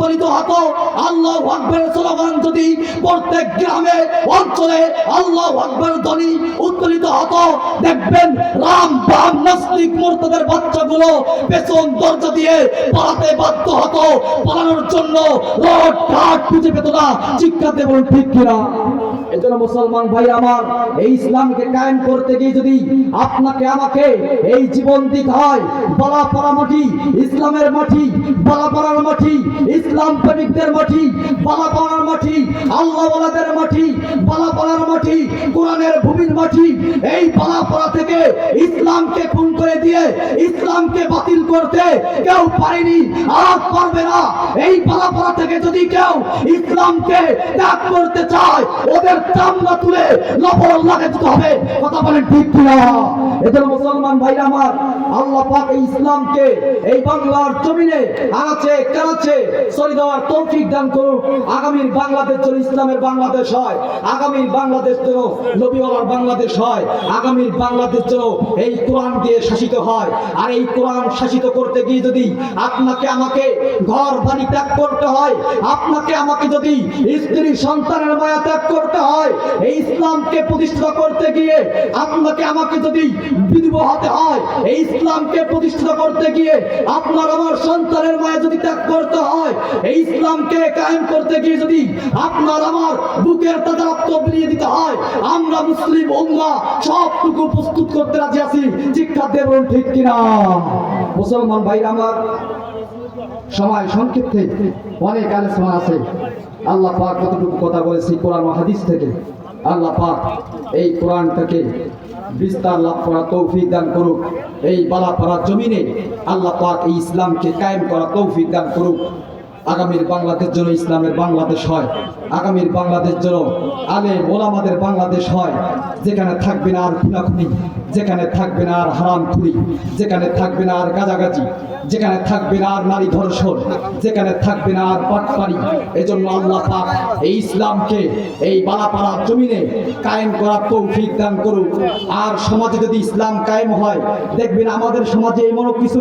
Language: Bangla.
উত্তোলিত হতো, আল্লাহু আকবার স্লোগান যদি প্রত্যেক গ্রামে অঞ্চলে আল্লাহু আকবার ধ্বনি উত্তোলিত হতো, দেখবেন রাম বাম নাস্তিক মুরতাদের বাচ্চাগুলো পেছন দরজা দিয়ে পালাতে বাধ্য হতো। পালানোর জন্য রোড ঘাট খুঁজে পেত না। চিৎকারতে বলুন ঠিক কিনা? এজন্য মুসলমান ভাই আমার, এই ইসলামকে কায়েম করতে গিয়ে যদি আপনাকে আমাকে এই জীবন দিতে হয়, বালাপাড়া মাটি ইসলামের মাটি, বালাপাড়ার মাটি ইসলাম প্রেমিকদের মাটি, বালাপাড়ার মাটি আল্লাহ ওয়ালাদের মাটি, বালাপাড়ার মাটি কোরআনের ভূমির মাটি। এই বালাপাড়া থেকে ইসলামকে খুন করে দিয়ে ইসলামকে বাতিল করতে কেউ পারেনি, আর পারবে না। এই বালাপাড়া থেকে যদি কেউ ইসলামকে ত্যাগ করতে চায়, ওদের চামড়া তুলে লবণ লাগাতে হবে। কথা বলেন ঠিক কিনা? এদের মুসলমান ভাইরা আমার, আল্লাহ পাক এই ইসলামকে এই বাংলার জমিনে আনাচে কানাচে ছড়িয়ে দেওয়ার তৌফিক দান করুন। আগামীর বাংলাদেশ যেন ইসলামের বাংলাদেশ হয়, আগামীর বাংলাদেশ যেন নবীওয়ালার বাংলাদেশ হয়, আগামীর বাংলাদেশ যেন এই কোরআন দিয়ে শাসিত হয়। আর এই কোরআন শাসিত করতে গিয়ে যদি আপনাকে আমাকে ঘর বাড়ি ত্যাগ করতে হয়, আপনাকে আমাকে যদি স্ত্রী সন্তানের মায়া ত্যাগ করতে হয়, এই ইসলামকে প্রতিষ্ঠা করতে গিয়ে আপনাকে আমাকে যদি বিধবা হতে হয়, এই ইসলামকে প্রতিষ্ঠা করতে গিয়ে আপনার আমার সন্তানের মায়া যদি ত্যাগ করতে হয়, এই ইসলামকে কায়েম করতে গিয়ে যদি আপনার আমার বুকের তাজা রক্ত বিলিয়ে দিতে হয়, আমরা মুসলিম উম্মাহ সবটুকু প্রস্তুত করতে রাজি আছি। চিৎকার দিয়ে বলুন ঠিক কিনা? মুসলমান ভাই আমার, সময় সংক্ষিপ্তে অনেক আলোচনা আছে। আল্লাহ পাক কতটুকু কথা বলেছি কোরআন ও হাদিস থেকে, আল্লাহ পাক এই কোরআনটাকে বিস্তার লাভ করা তৌফিক দান করুক। এই বালাপাড়া জমিনে আল্লাহ পাক এই ইসলামকে কায়েম করা তৌফিক দান করুক। আগামীর বাংলাদেশ যেন ইসলামের বাংলাদেশ হয়, আগামীর বাংলাদেশ যেন আলেম ওলামাদের বাংলাদেশ হয়, যেখানে থাকবে না আর খুনাখুনি, যেখানে থাকবে না আর হারামখুরি, যেখানে থাকবে না আর গাজাগাজি, যেখানে থাকবে না আর নারী ধর্ষণ, যেখানে থাকবে না আর পাটপাড়ি। এজন্য আল্লাহ পাক এই ইসলামকে এই বালাপাড়া জমিনে কায়েম করার তৌফিক দান করুক। আর সমাজে যদি ইসলাম কায়েম হয়, দেখবেন আমাদের সমাজে এমনও কিছু